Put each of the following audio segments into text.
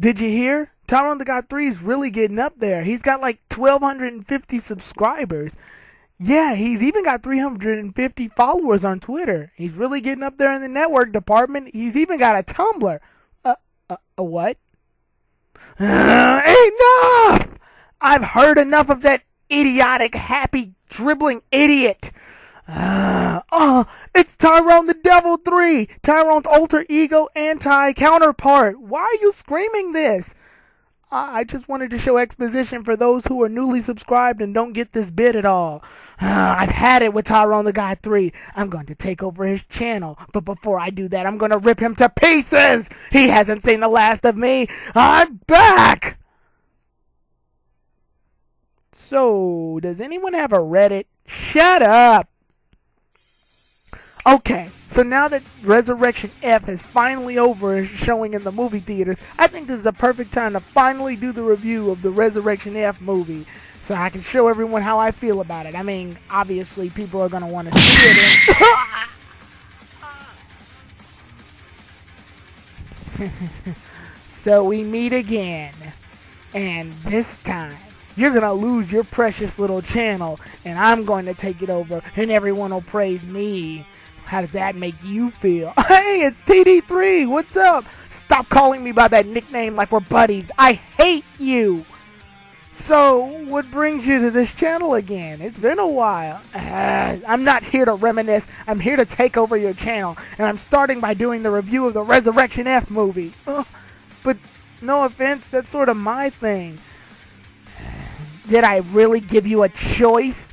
Did you hear? Tyrone the God 3 is really getting up there. He's got like 1,250 subscribers. Yeah, he's even got 350 followers on Twitter. He's really getting up there in the network department. He's even got a Tumblr. A what? Enough! I've heard enough of that idiotic, happy, dribbling idiot. It's Tyrone the Devil 3, Tyrone's alter ego anti-counterpart. Why are you screaming this? I just wanted to show exposition for those who are newly subscribed and don't get this bit at all. I've had it with Tyrone the God 3. I'm going to take over his channel. But before I do that, I'm going to rip him to pieces. He hasn't seen the last of me. I'm back. So, does anyone have a Reddit? Shut up. Okay, so now that Resurrection F is finally over and showing in the movie theaters, I think this is a perfect time to finally do the review of the Resurrection F movie, so I can show everyone how I feel about it. I mean, obviously people are going to want to see it. So we meet again, and this time, you're going to lose your precious little channel, and I'm going to take it over, and everyone will praise me. How does that make you feel? Hey, it's TD3. What's up? Stop calling me by that nickname like we're buddies. I hate you. So, what brings you to this channel again? It's been a while. I'm not here to reminisce. I'm here to take over your channel. And I'm starting by doing the review of the Resurrection F movie. But no offense, that's sort of my thing. Did I really give you a choice?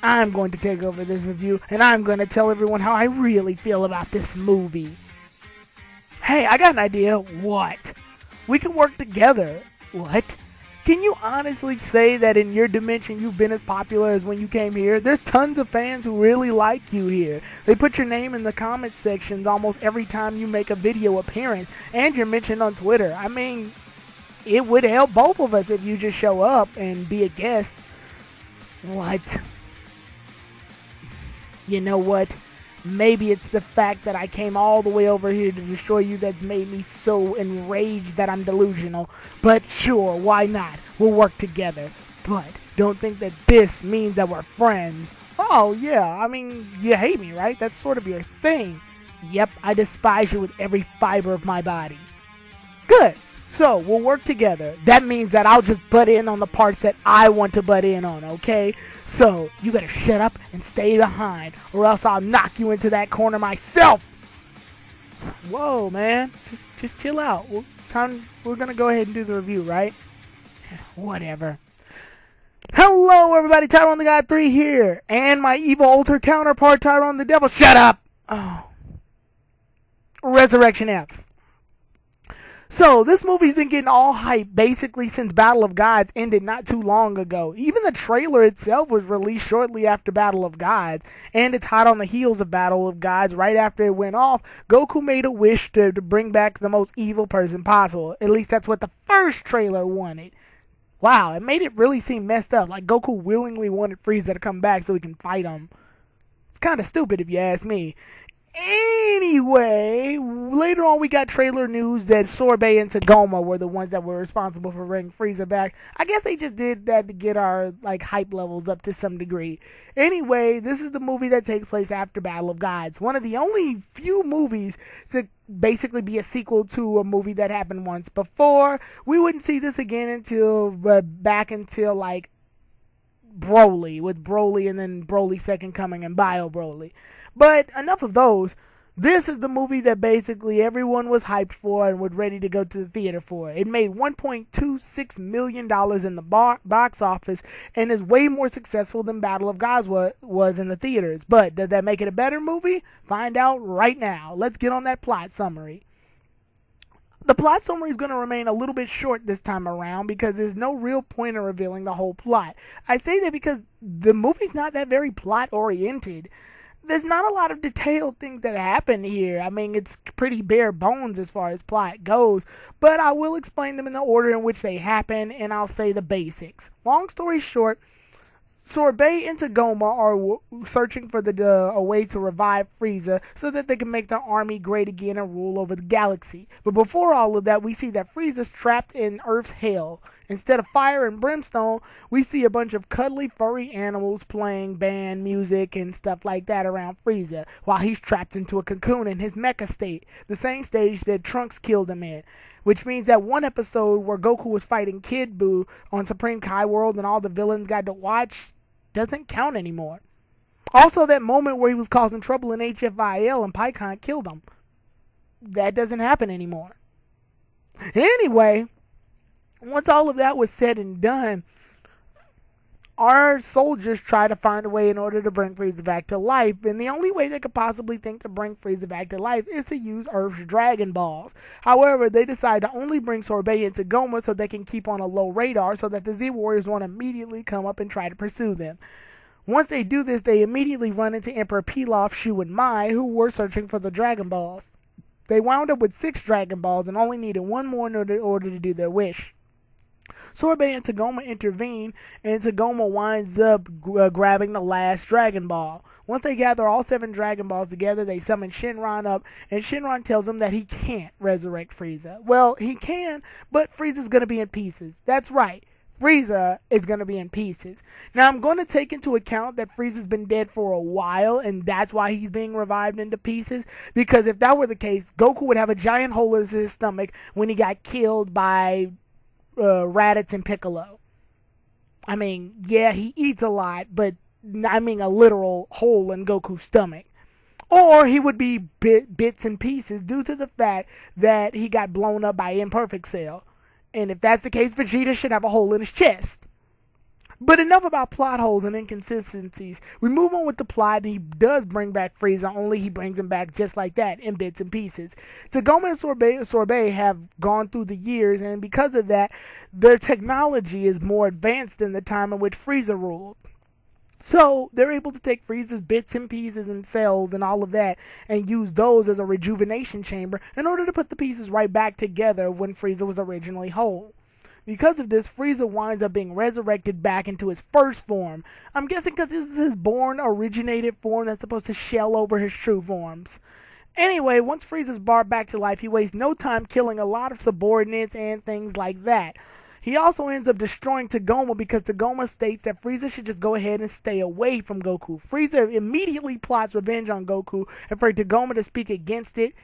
I'm going to take over this review, and I'm going to tell everyone how I really feel about this movie. Hey, I got an idea. What? We can work together. What? Can you honestly say that in your dimension you've been as popular as when you came here? There's tons of fans who really like you here. They put your name in the comment sections almost every time you make a video appearance, and you're mentioned on Twitter. I mean, it would help both of us if you just show up and be a guest. What? You know what? Maybe it's the fact that I came all the way over here to destroy you that's made me so enraged that I'm delusional. But sure, why not? We'll work together. But don't think that this means that we're friends. Oh, yeah, I mean, you hate me, right? That's sort of your thing. Yep, I despise you with every fiber of my body. Good. So, we'll work together. That means that I'll just butt in on the parts that I want to butt in on, okay? So, you better shut up and stay behind, or else I'll knock you into that corner myself! Whoa, man. Just chill out. We're gonna go ahead and do the review, right? Whatever. Hello, everybody. Tyrone the God 3 here, and my evil alter counterpart, Tyrone the Devil. Shut up! Oh. Resurrection F. So, this movie's been getting all hype basically since Battle of Gods ended not too long ago. Even the trailer itself was released shortly after Battle of Gods, and it's hot on the heels of Battle of Gods. Right after it went off, Goku made a wish to bring back the most evil person possible. At least that's what the first trailer wanted. Wow, it made it really seem messed up, like Goku willingly wanted Frieza to come back so he can fight him. It's kind of stupid if you ask me. Anyway, later on we got trailer news that Sorbet and Tagoma were the ones that were responsible for bringing Frieza back. I guess they just did that to get our hype levels up to some degree. Anyway, this is the movie that takes place after Battle of Gods. One of the only few movies to basically be a sequel to a movie that happened once before. We wouldn't see this again until back until Broly, with Broly and then Broly Second Coming and Bio Broly. But enough of those. This is the movie that basically everyone was hyped for and was ready to go to the theater for. It made $1.26 million in the box office and is way more successful than Battle of Gods was in the theaters. But does that make it a better movie? Find out right now. Let's get on that plot summary. The plot summary is going to remain a little bit short this time around because there's no real point in revealing the whole plot. I say that because the movie's not that very plot-oriented. There's not a lot of detailed things that happen here. I mean, it's pretty bare bones as far as plot goes, but I will explain them in the order in which they happen, and I'll say the basics. Long story short, Sorbet and Tagoma are searching for a way to revive Frieza so that they can make their army great again and rule over the galaxy. But before all of that, we see that Frieza's trapped in Earth's hell. Instead of fire and brimstone, we see a bunch of cuddly, furry animals playing band music and stuff like that around Frieza, while he's trapped into a cocoon in his mecha state, the same stage that Trunks killed him in. Which means that one episode where Goku was fighting Kid Buu on Supreme Kai World and all the villains got to watch doesn't count anymore. Also, that moment where he was causing trouble in HFIL and Pycon killed him. That doesn't happen anymore. Anyway, once all of that was said and done, our soldiers try to find a way in order to bring Frieza back to life, and the only way they could possibly think to bring Frieza back to life is to use Earth's Dragon Balls. However, they decide to only bring Sorbet and Tagoma so they can keep on a low radar so that the Z-Warriors won't immediately come up and try to pursue them. Once they do this, they immediately run into Emperor Pilaf, Shu, and Mai, who were searching for the Dragon Balls. They wound up with 6 Dragon Balls and only needed one more in order to do their wish. Sorbet and Tagoma intervene, and Tagoma winds up grabbing the last Dragon Ball. Once they gather all 7 Dragon Balls together, they summon Shenron up, and Shenron tells them that he can't resurrect Frieza. Well, he can, but Frieza's going to be in pieces. That's right. Frieza is going to be in pieces. Now, I'm going to take into account that Frieza's been dead for a while, and that's why he's being revived into pieces. Because if that were the case, Goku would have a giant hole in his stomach when he got killed by Raditz and Piccolo. I mean, yeah, he eats a lot, but I mean a literal hole in Goku's stomach. Or he would be bits and pieces due to the fact that he got blown up by Imperfect Cell. And if that's the case, Vegeta should have a hole in his chest. But enough about plot holes and inconsistencies. We move on with the plot, and he does bring back Frieza, only he brings him back just like that, in bits and pieces. Tagoma and Sorbet have gone through the years, and because of that, their technology is more advanced than the time in which Frieza ruled. So, they're able to take Frieza's bits and pieces and cells and all of that, and use those as a rejuvenation chamber in order to put the pieces right back together when Frieza was originally whole. Because of this, Frieza winds up being resurrected back into his first form. I'm guessing because this is his born originated form that's supposed to shell over his true forms. Anyway, once Frieza's brought back to life, he wastes no time killing a lot of subordinates and things like that. He also ends up destroying Tagoma because Tagoma states that Frieza should just go ahead and stay away from Goku. Frieza immediately plots revenge on Goku, and for Tagoma to speak against it,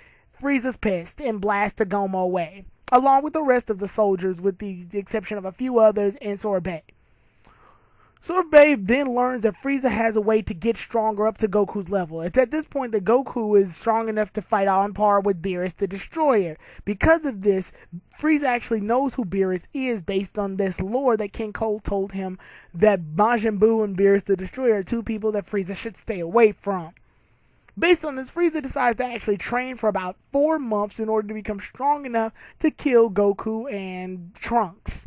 Frieza's pissed and blasts Tagoma away, along with the rest of the soldiers, with the exception of a few others and Sorbet. Sorbet then learns that Frieza has a way to get stronger up to Goku's level. It's at this point that Goku is strong enough to fight on par with Beerus the Destroyer. Because of this, Frieza actually knows who Beerus is based on this lore that King Cole told him that Majin Buu and Beerus the Destroyer are 2 people that Frieza should stay away from. Based on this, Frieza decides to actually train for about 4 months in order to become strong enough to kill Goku and Trunks.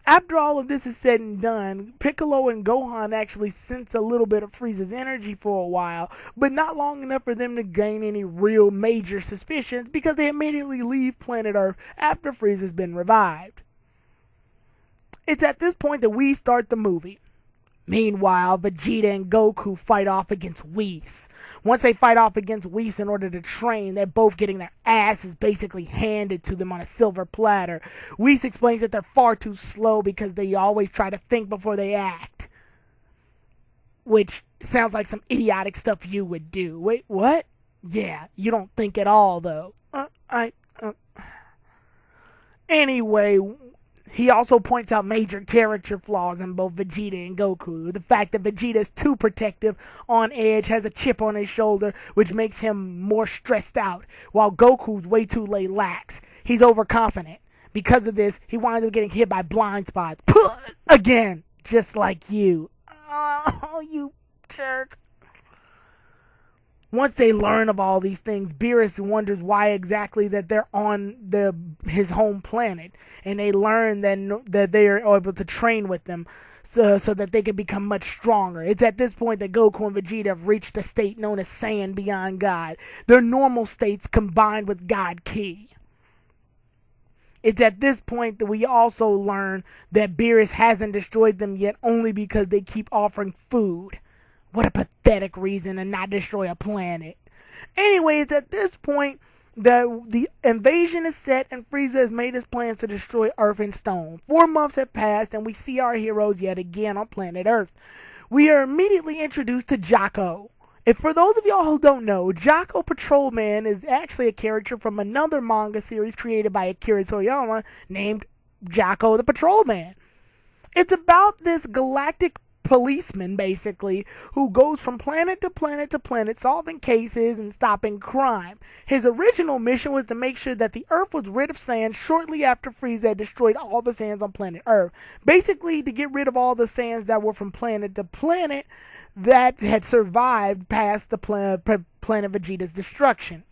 After all of this is said and done, Piccolo and Gohan actually sense a little bit of Frieza's energy for a while, but not long enough for them to gain any real major suspicions because they immediately leave planet Earth after Frieza's been revived. It's at this point that we start the movie. Meanwhile, Vegeta and Goku fight off against Whis. Once they fight off against Whis in order to train, they're both getting their asses basically handed to them on a silver platter. Whis explains that they're far too slow because they always try to think before they act. Which sounds like some idiotic stuff you would do. Wait, what? Yeah, you don't think at all, though. Anyway, he also points out major character flaws in both Vegeta and Goku. The fact that Vegeta is too protective, on edge, has a chip on his shoulder, which makes him more stressed out, while Goku's way too lax. He's overconfident. Because of this, he winds up getting hit by blind spots. Again, just like you. Oh, you jerk. Once they learn of all these things, Beerus wonders why exactly that they're on his home planet, and they learn that they are able to train with them so that they can become much stronger. It's at this point that Goku and Vegeta have reached a state known as Saiyan Beyond God. Their normal states combined with God Ki. It's at this point that we also learn that Beerus hasn't destroyed them yet only because they keep offering food. What a pathetic reason to not destroy a planet. Anyway, it's at this point that the invasion is set and Frieza has made his plans to destroy Earth and Stone. 4 months have passed and we see our heroes yet again on planet Earth. We are immediately introduced to Jocko. And for those of y'all who don't know, Jocko Patrolman is actually a character from another manga series created by Akira Toriyama named Jocko the Patrolman. It's about this galactic policeman, basically, who goes from planet to planet to planet solving cases and stopping crime. His original mission was to make sure that the Earth was rid of sand shortly after Frieza had destroyed all the sands on planet Earth. Basically, to get rid of all the sands that were from planet to planet that had survived past the planet Vegeta's destruction.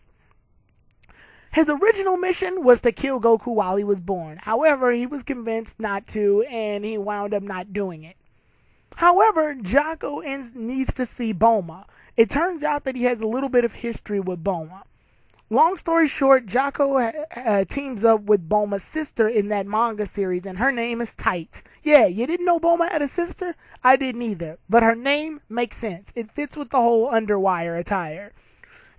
His original mission was to kill Goku while he was born. However, he was convinced not to, and he wound up not doing it. However, Jocko needs to see Bulma. It turns out that he has a little bit of history with Bulma. Long story short, Jocko teams up with Bulma's sister in that manga series, and her name is Tight. Yeah, you didn't know Bulma had a sister? I didn't either. But her name makes sense. It fits with the whole Underwire attire.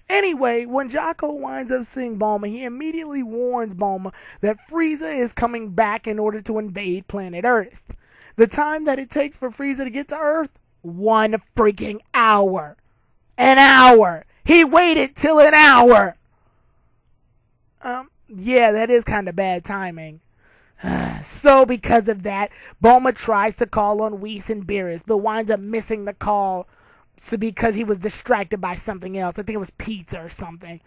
Anyway, when Jocko winds up seeing Bulma, he immediately warns Bulma that Frieza is coming back in order to invade planet Earth. The time that it takes for Frieza to get to Earth? 1 freaking hour. An hour. He waited till an hour. Yeah, that is kind of bad timing. So because of that, Bulma tries to call on Whis and Beerus, but winds up missing the call because he was distracted by something else. I think it was pizza or something.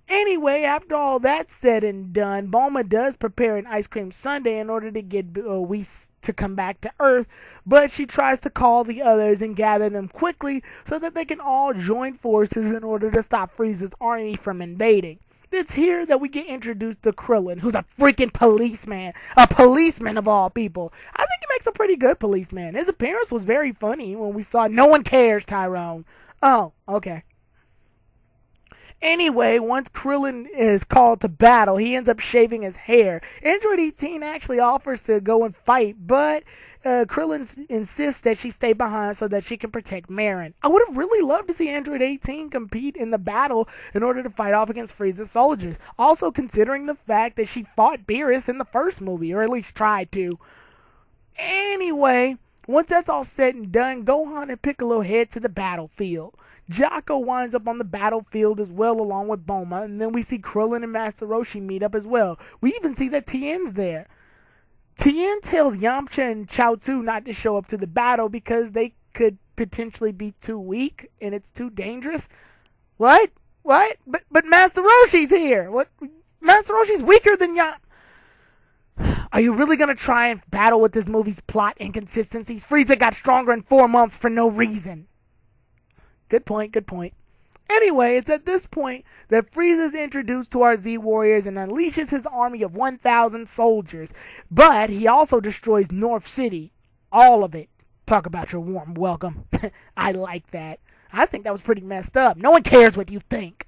Anyway, after all that's said and done, Bulma does prepare an ice cream sundae in order to get Whis to come back to Earth, but she tries to call the others and gather them quickly so that they can all join forces in order to stop Frieza's army from invading. It's here that we get introduced to Krillin, who's a freaking policeman. A policeman of all people. I think he makes a pretty good policeman. His appearance was very funny when we saw No One Cares, Tyrone. Oh, okay. Anyway, once Krillin is called to battle, he ends up shaving his hair. Android 18 actually offers to go and fight, but Krillin insists that she stay behind so that she can protect Marin. I would have really loved to see Android 18 compete in the battle in order to fight off against Frieza's soldiers. Also considering the fact that she fought Beerus in the first movie, or at least tried to. Anyway, once that's all said and done, Gohan and Piccolo head to the battlefield. Jocko winds up on the battlefield as well along with Bulma, and then we see Krillin and Master Roshi meet up as well. We even see that Tien's there. Tien tells Yamcha and Chaozu not to show up to the battle because they could potentially be too weak and it's too dangerous. What? But Master Roshi's here. What? Master Roshi's weaker than Yamcha. Are you really going to try and battle with this movie's plot inconsistencies? Frieza got stronger in 4 months for no reason. Good point. Anyway, it's at this point that Frieza is introduced to our Z Warriors and unleashes his army of 1,000 soldiers. But he also destroys North City. All of it. Talk about your warm welcome. I like that. I think that was pretty messed up. No one cares what you think.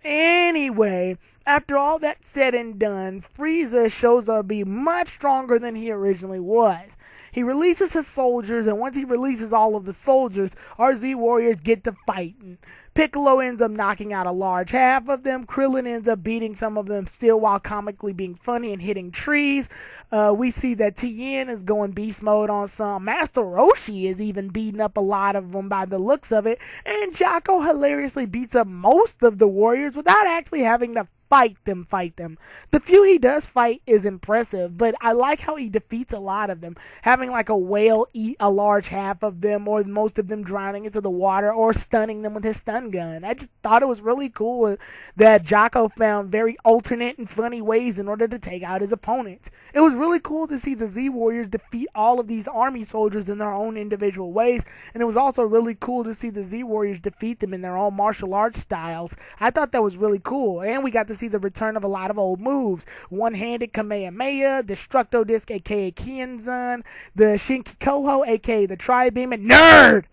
Anyway, after all that said and done, Frieza shows up to be much stronger than he originally was. He releases his soldiers, and once he releases all of the soldiers, our Z Warriors get to fighting. Piccolo ends up knocking out a large half of them. Krillin ends up beating some of them still while comically being funny and hitting trees. We see that Tien is going beast mode on some. Master Roshi is even beating up a lot of them by the looks of it. And Jocko hilariously beats up most of the warriors without actually having to fight them. The few he does fight is impressive, but I like how he defeats a lot of them, having like a whale eat a large half of them, or most of them drowning into the water, or stunning them with his stun gun. I just thought it was really cool that Jocko found very alternate and funny ways in order to take out his opponents. It was really cool to see the Z Warriors defeat all of these army soldiers in their own individual ways, and it was also really cool to see the Z Warriors defeat them in their own martial arts styles. I thought that was really cool, and we got to see the return of a lot of old moves. One-handed Kamehameha, Destructo Disc aka Kienzan, the Shinki Koho aka the Tri-Beam, and Nerd!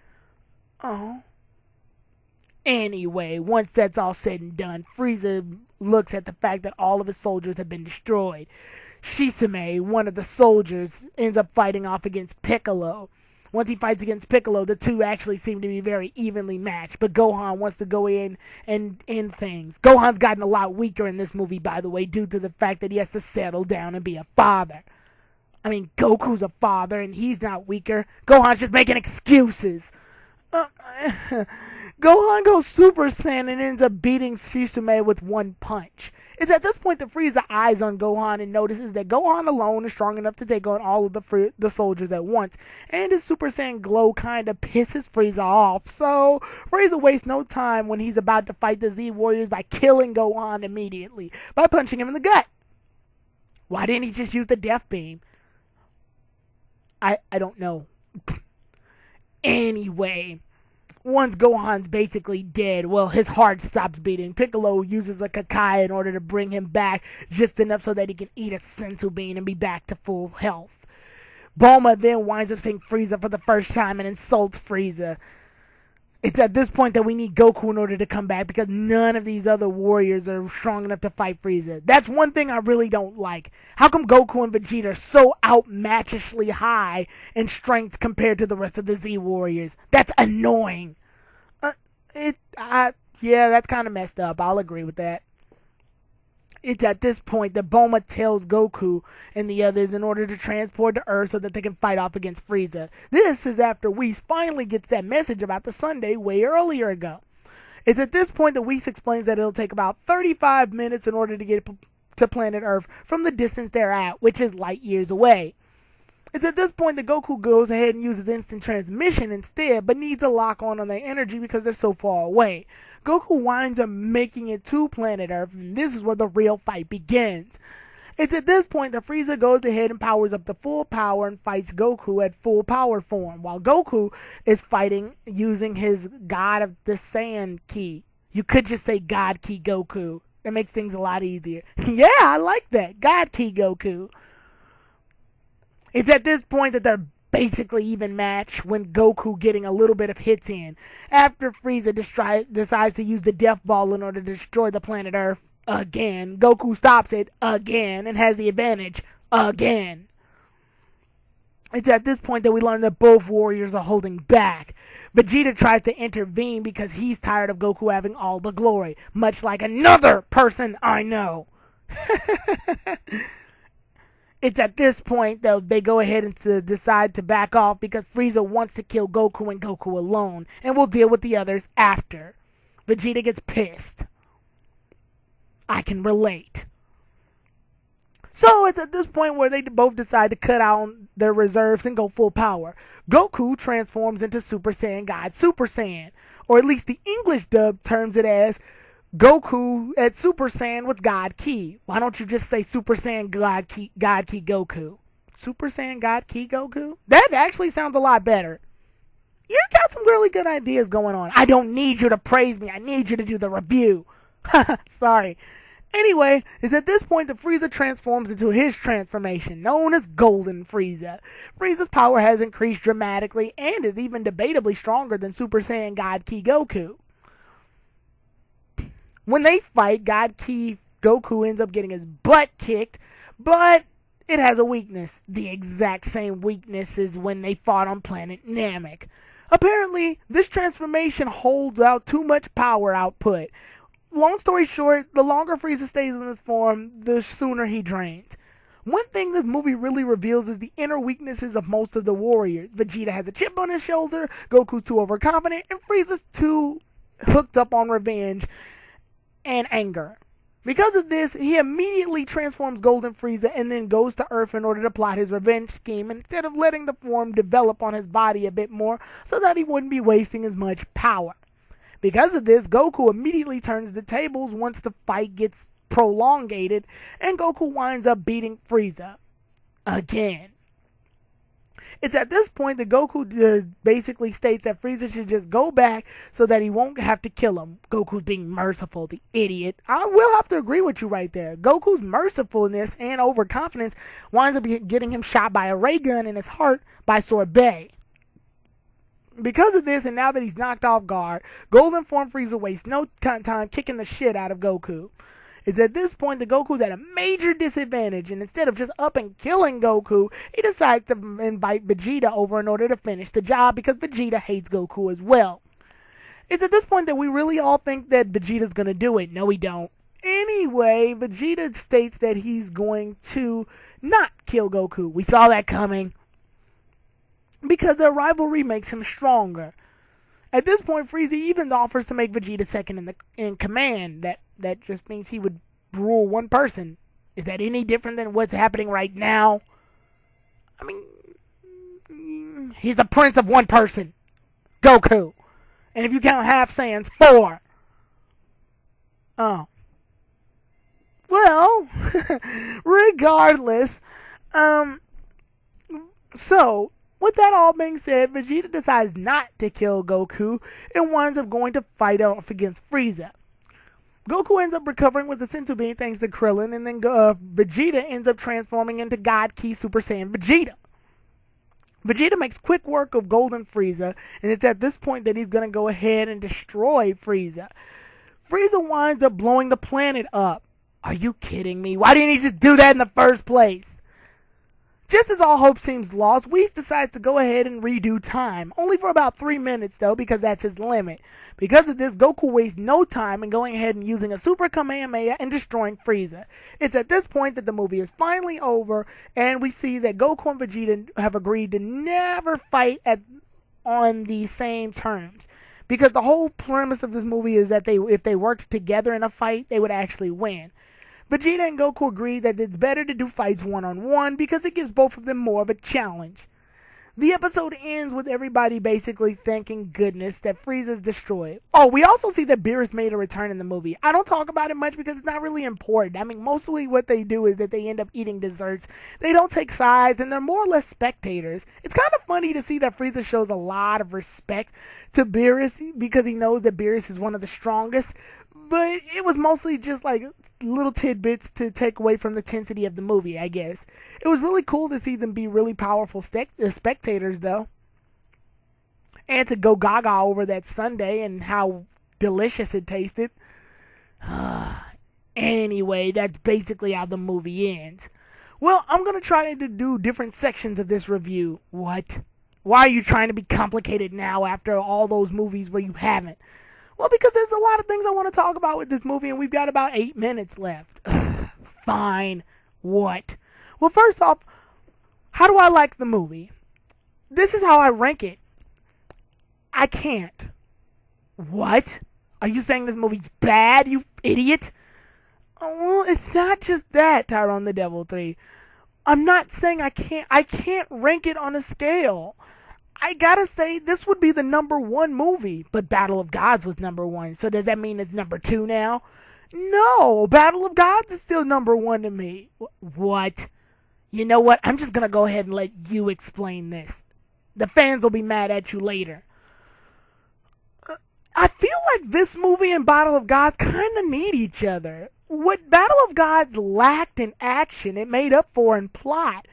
Oh. Anyway, once that's all said and done, Frieza looks at the fact that all of his soldiers have been destroyed. Shisume, one of the soldiers, ends up fighting off against Piccolo. Once he fights against Piccolo, the two actually seem to be very evenly matched, but Gohan wants to go in and end things. Gohan's gotten a lot weaker in this movie, by the way, due to the fact that he has to settle down and be a father. I mean, Goku's a father, and he's not weaker. Gohan's just making excuses. Gohan goes Super Saiyan and ends up beating Shisume with one punch. It's at this point that Frieza eyes on Gohan and notices that Gohan alone is strong enough to take on all of the soldiers at once, and his Super Saiyan glow kind of pisses Frieza off. So Frieza wastes no time when he's about to fight the Z Warriors by killing Gohan immediately by punching him in the gut. Why didn't he just use the Death Beam? I don't know. Anyway, once Gohan's basically dead, well, his heart stops beating. Piccolo uses a Kakai in order to bring him back just enough so that he can eat a senzu bean and be back to full health. Bulma then winds up seeing Frieza for the first time and insults Frieza. It's at this point that we need Goku in order to come back because none of these other warriors are strong enough to fight Frieza. That's one thing I really don't like. How come Goku and Vegeta are so outmatchishly high in strength compared to the rest of the Z Warriors? That's annoying. Yeah, that's kind of messed up. I'll agree with that. It's at this point that Bulma tells Goku and the others in order to transport to Earth so that they can fight off against Frieza. This is after Whis finally gets that message about the Sunday way earlier ago. It's at this point that Whis explains that it'll take about 35 minutes in order to get to planet Earth from the distance they're at, which is light years away. It's at this point that Goku goes ahead and uses instant transmission instead, but needs a lock on their energy because they're so far away. Goku winds up making it to planet Earth, and this is where the real fight begins. It's at this point that Frieza goes ahead and powers up to full power and fights Goku at full power form, while Goku is fighting using his God of the Sand Ki. You could just say God Ki Goku. That makes things a lot easier. Yeah, I like that. God Ki Goku. It's at this point that they're basically even match when Goku getting a little bit of hits in. After Frieza decides to use the Death Ball in order to destroy the planet Earth again, Goku stops it again and has the advantage again. It's at this point that we learn that both warriors are holding back. Vegeta tries to intervene because he's tired of Goku having all the glory, much like another person I know. It's at this point, though, they go ahead and decide to back off because Frieza wants to kill Goku and Goku alone, and we'll deal with the others after. Vegeta gets pissed. I can relate. So it's at this point where they both decide to cut out their reserves and go full power. Goku transforms into Super Saiyan God Super Saiyan, or at least the English dub terms it as Goku at Super Saiyan with God Ki. Why don't you just say Super Saiyan God Ki Goku? Super Saiyan God Ki Goku? That actually sounds a lot better. You got some really good ideas going on. I don't need you to praise me. I need you to do the review. Sorry. Anyway, it's at this point that Frieza transforms into his transformation, known as Golden Frieza. Frieza's power has increased dramatically and is even debatably stronger than Super Saiyan God Ki Goku. When they fight, God Ki Goku ends up getting his butt kicked, but it has a weakness. The exact same weakness as when they fought on planet Namek. Apparently, this transformation holds out too much power output. Long story short, the longer Frieza stays in this form, the sooner he drains. One thing this movie really reveals is the inner weaknesses of most of the warriors. Vegeta has a chip on his shoulder, Goku's too overconfident, and Frieza's too hooked up on revenge and anger. Because of this, he immediately transforms Golden Frieza and then goes to Earth in order to plot his revenge scheme instead of letting the form develop on his body a bit more so that he wouldn't be wasting as much power. Because of this, Goku immediately turns the tables once the fight gets prolongated, and Goku winds up beating Frieza again. It's at this point that Goku basically states that Frieza should just go back so that he won't have to kill him. Goku's being merciful, the idiot. I will have to agree with you right there. Goku's mercifulness and overconfidence winds up getting him shot by a ray gun in his heart by Sorbet. Because of this, and now that he's knocked off guard, Golden Form Frieza wastes no time kicking the shit out of Goku. It's at this point that Goku's at a major disadvantage, and instead of just up and killing Goku, he decides to invite Vegeta over in order to finish the job because Vegeta hates Goku as well. It's at this point that we really all think that Vegeta's going to do it. No, we don't. Anyway, Vegeta states that he's going to not kill Goku. We saw that coming because their rivalry makes him stronger. At this point, Frieza even offers to make Vegeta second in command. That just means he would rule one person. Is that any different than what's happening right now? I mean, he's the prince of one person, Goku. And if you count half Saiyans, 4. Oh. Well, regardless, so, with that all being said, Vegeta decides not to kill Goku and winds up going to fight off against Frieza. Goku ends up recovering with the Senzu Bean thanks to Krillin, and then Vegeta ends up transforming into God Ki Super Saiyan Vegeta. Vegeta makes quick work of Golden Frieza, and it's at this point that he's going to go ahead and destroy Frieza. Frieza winds up blowing the planet up. Are you kidding me? Why didn't he just do that in the first place? Just as all hope seems lost, Whis decides to go ahead and redo time. Only for about 3 minutes though, because that's his limit. Because of this, Goku wastes no time in going ahead and using a Super Kamehameha and destroying Frieza. It's at this point that the movie is finally over, and we see that Goku and Vegeta have agreed to never fight on the same terms. Because the whole premise of this movie is that if they worked together in a fight, they would actually win. Vegeta and Goku agree that it's better to do fights one-on-one because it gives both of them more of a challenge. The episode ends with everybody basically thanking goodness that Frieza's destroyed. Oh, we also see that Beerus made a return in the movie. I don't talk about it much because it's not really important. I mean, mostly what they do is that they end up eating desserts. They don't take sides, and they're more or less spectators. It's kind of funny to see that Frieza shows a lot of respect to Beerus because he knows that Beerus is one of the strongest. But it was mostly just like little tidbits to take away from the intensity of the movie, I guess. It was really cool to see them be really powerful spectators, though. And to go gaga over that sundae and how delicious it tasted. Anyway, that's basically how the movie ends. Well, I'm going to try to do different sections of this review. What? Why are you trying to be complicated now after all those movies where you haven't? Well, because there's a lot of things I want to talk about with this movie, and we've got about 8 minutes left. Fine. What? Well, first off, how do I like the movie? This is how I rank it. I can't. What? Are you saying this movie's bad, you idiot? Oh, well, it's not just that, Tyrone the Devil 3. I'm not saying I can't rank it on a scale. I gotta say, this would be the #1 movie, but Battle of Gods was #1, so does that mean it's #2 now? No, Battle of Gods is still #1 to me. What? You know what? I'm just gonna go ahead and let you explain this. The fans will be mad at you later. I feel like this movie and Battle of Gods kind of need each other. What Battle of Gods lacked in action, it made up for in plot.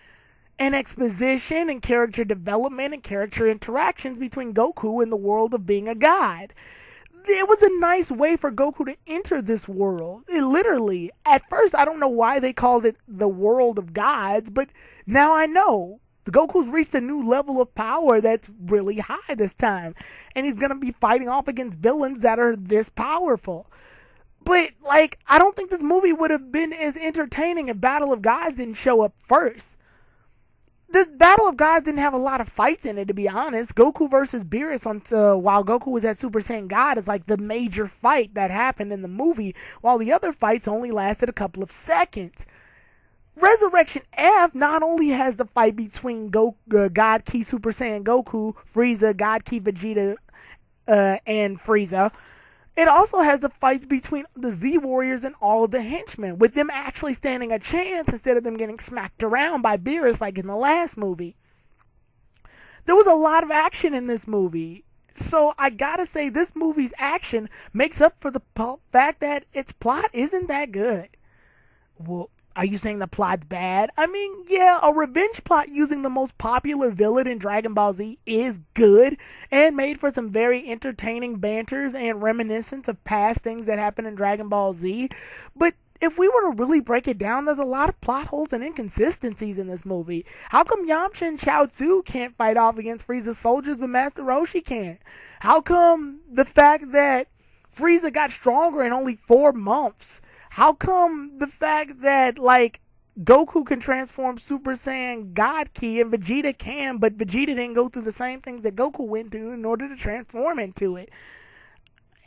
And exposition and character development and character interactions between Goku and the world of being a god. It was a nice way for Goku to enter this world. It literally, at first I don't know why they called it the world of gods, but now I know. Goku's reached a new level of power that's really high this time. And he's going to be fighting off against villains that are this powerful. But, I don't think this movie would have been as entertaining if Battle of Gods didn't show up first. The Battle of Gods didn't have a lot of fights in it, to be honest. Goku versus Beerus while Goku was at Super Saiyan God is like the major fight that happened in the movie, while the other fights only lasted a couple of seconds. Resurrection F not only has the fight between God Ki Super Saiyan Goku, Frieza, God Ki Vegeta, and Frieza. It also has the fights between the Z Warriors and all of the henchmen, with them actually standing a chance instead of them getting smacked around by Beerus like in the last movie. There was a lot of action in this movie. So I gotta say, this movie's action makes up for the fact that its plot isn't that good. Well, are you saying the plot's bad? I mean, yeah, a revenge plot using the most popular villain in Dragon Ball Z is good and made for some very entertaining banters and reminiscence of past things that happened in Dragon Ball Z. But if we were to really break it down, there's a lot of plot holes and inconsistencies in this movie. How come Yamcha and Chaozu can't fight off against Frieza's soldiers, but Master Roshi can? How come the fact that Frieza got stronger in only 4 months? How come the fact that, like, Goku can transform Super Saiyan God Ki and Vegeta can, but Vegeta didn't go through the same things that Goku went through in order to transform into it?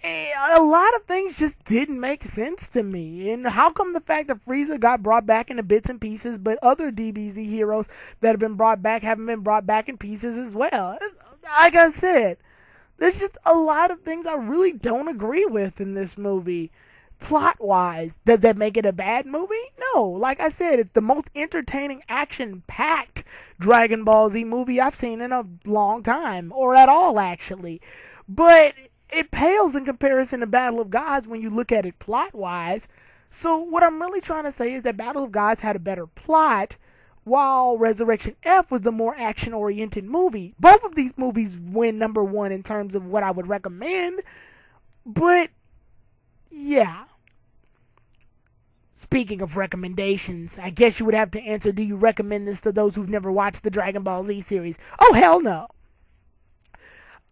A lot of things just didn't make sense to me. And how come the fact that Frieza got brought back into bits and pieces, but other DBZ heroes that have been brought back haven't been brought back in pieces as well? Like I said, there's just a lot of things I really don't agree with in this movie. Plot-wise, does that make it a bad movie? No. Like I said, it's the most entertaining, action-packed Dragon Ball Z movie I've seen in a long time, or at all, actually. But it pales in comparison to Battle of Gods when you look at it plot-wise. So what I'm really trying to say is that Battle of Gods had a better plot, while Resurrection F was the more action-oriented movie. Both of these movies win number 1 in terms of what I would recommend, but yeah. Speaking of recommendations, I guess you would have to answer, do you recommend this to those who've never watched the Dragon Ball Z series? Oh, hell no.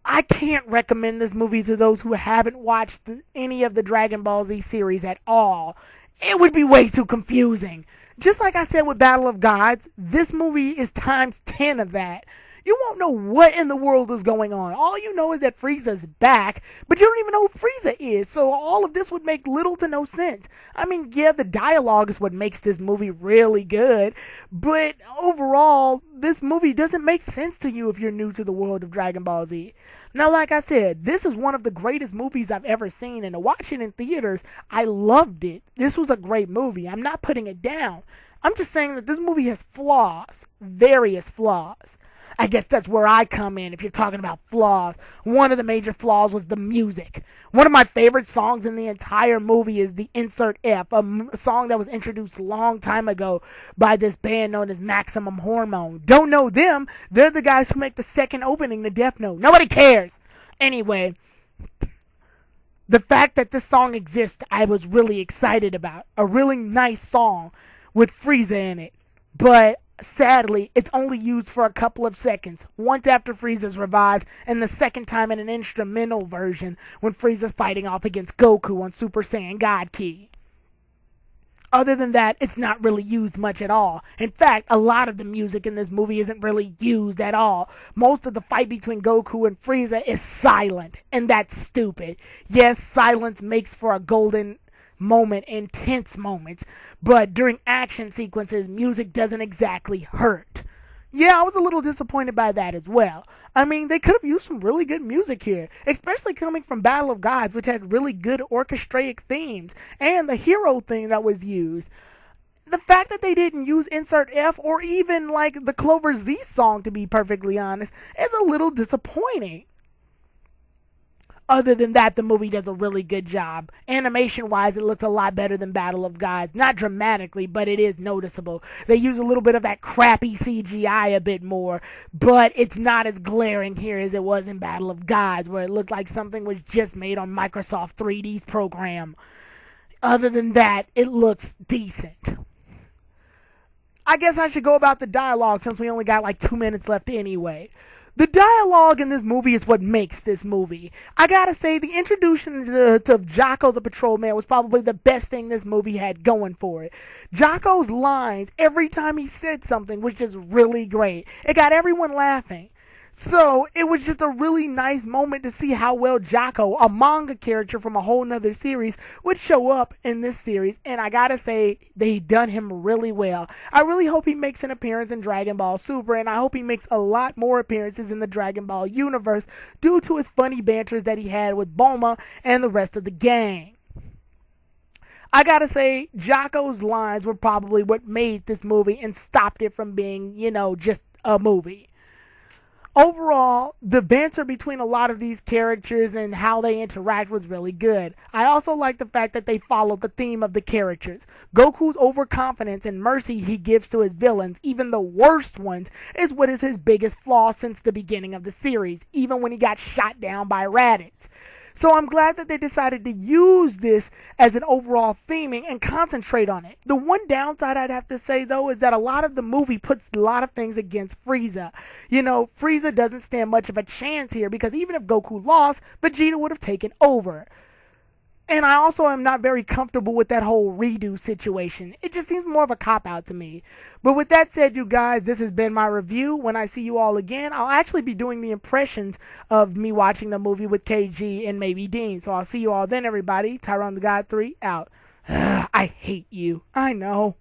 I can't recommend this movie to those who haven't watched any of the Dragon Ball Z series at all. It would be way too confusing. Just like I said with Battle of Gods, this movie is times 10 of that. You won't know what in the world is going on. All you know is that Frieza's back, but you don't even know who Frieza is, so all of this would make little to no sense. I mean, yeah, the dialogue is what makes this movie really good, but overall, this movie doesn't make sense to you if you're new to the world of Dragon Ball Z. Now, like I said, this is one of the greatest movies I've ever seen, and to watch it in theaters, I loved it. This was a great movie. I'm not putting it down. I'm just saying that this movie has flaws, various flaws. I guess that's where I come in if you're talking about flaws. One of the major flaws was the music. One of my favorite songs in the entire movie is the Insert F, a song that was introduced a long time ago by this band known as Maximum Hormone. Don't know them. They're the guys who make the second opening to Death Note. Nobody cares. Anyway, the fact that this song exists, I was really excited about. A really nice song with Frieza in it. But sadly, it's only used for a couple of seconds, once after Frieza's revived, and the second time in an instrumental version when Frieza's fighting off against Goku on Super Saiyan God Ki. Other than that, it's not really used much at all. In fact, a lot of the music in this movie isn't really used at all. Most of the fight between Goku and Frieza is silent, and that's stupid. Yes, silence makes for a golden moment, intense moments, but during action sequences, music doesn't exactly hurt. Yeah, I was a little disappointed by that as well. I mean, they could have used some really good music here, especially coming from Battle of Gods, which had really good orchestrated themes, and the hero theme that was used. The fact that they didn't use Insert F or even like the Clover Z song, to be perfectly honest, is a little disappointing. Other than that, the movie does a really good job. Animation-wise, it looks a lot better than Battle of Gods. Not dramatically, but it is noticeable. They use a little bit of that crappy CGI a bit more, but it's not as glaring here as it was in Battle of Gods, where it looked like something was just made on Microsoft 3D's program. Other than that, it looks decent. I guess I should go about the dialogue since we only got like 2 minutes left anyway. The dialogue in this movie is what makes this movie. I gotta say, the introduction to Jocko the Patrolman was probably the best thing this movie had going for it. Jocko's lines, every time he said something, was just really great. It got everyone laughing. So, it was just a really nice moment to see how well Jocko, a manga character from a whole nother series, would show up in this series. And I gotta say, they done him really well. I really hope he makes an appearance in Dragon Ball Super, and I hope he makes a lot more appearances in the Dragon Ball universe due to his funny banters that he had with Bulma and the rest of the gang. I gotta say, Jocko's lines were probably what made this movie and stopped it from being, just a movie. Overall, the banter between a lot of these characters and how they interact was really good. I also like the fact that they followed the theme of the characters. Goku's overconfidence and mercy he gives to his villains, even the worst ones, is what is his biggest flaw since the beginning of the series, even when he got shot down by Raditz. So I'm glad that they decided to use this as an overall theming and concentrate on it. The one downside I'd have to say though is that a lot of the movie puts a lot of things against Frieza. You know, Frieza doesn't stand much of a chance here because even if Goku lost, Vegeta would have taken over. And I also am not very comfortable with that whole redo situation. It just seems more of a cop out to me. But with that said, you guys, this has been my review. When I see you all again, I'll actually be doing the impressions of me watching the movie with KG and maybe Dean. So I'll see you all then, everybody. Tyrone the God 3 out. I hate you. I know.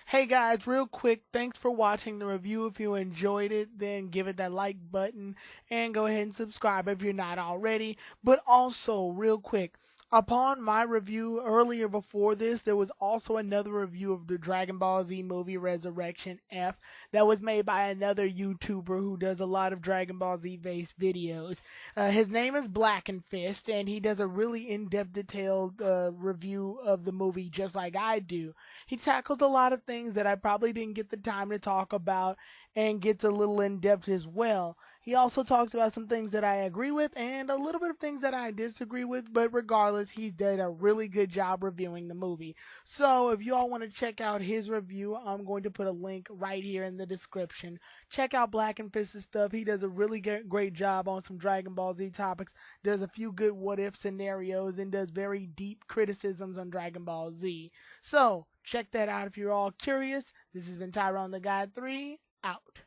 Hey guys, real quick, thanks for watching the review. If you enjoyed it, then give it that like button and go ahead and subscribe if you're not already. But also, real quick, upon my review earlier before this, there was also another review of the Dragon Ball Z movie Resurrection F that was made by another YouTuber who does a lot of Dragon Ball Z based videos. His name is Black and Fist, and he does a really in-depth, detailed review of the movie just like I do. He tackles a lot of things that I probably didn't get the time to talk about and gets a little in depth as well. He also talks about some things that I agree with and a little bit of things that I disagree with, but regardless, he's done a really good job reviewing the movie. So if you all want to check out his review, I'm going to put a link right here in the description. Check out Black and Fist's stuff. He does a really great job on some Dragon Ball Z topics, does a few good what if scenarios, and does very deep criticisms on Dragon Ball Z. So check that out if you're all curious. This has been Tyrone the God 3, out.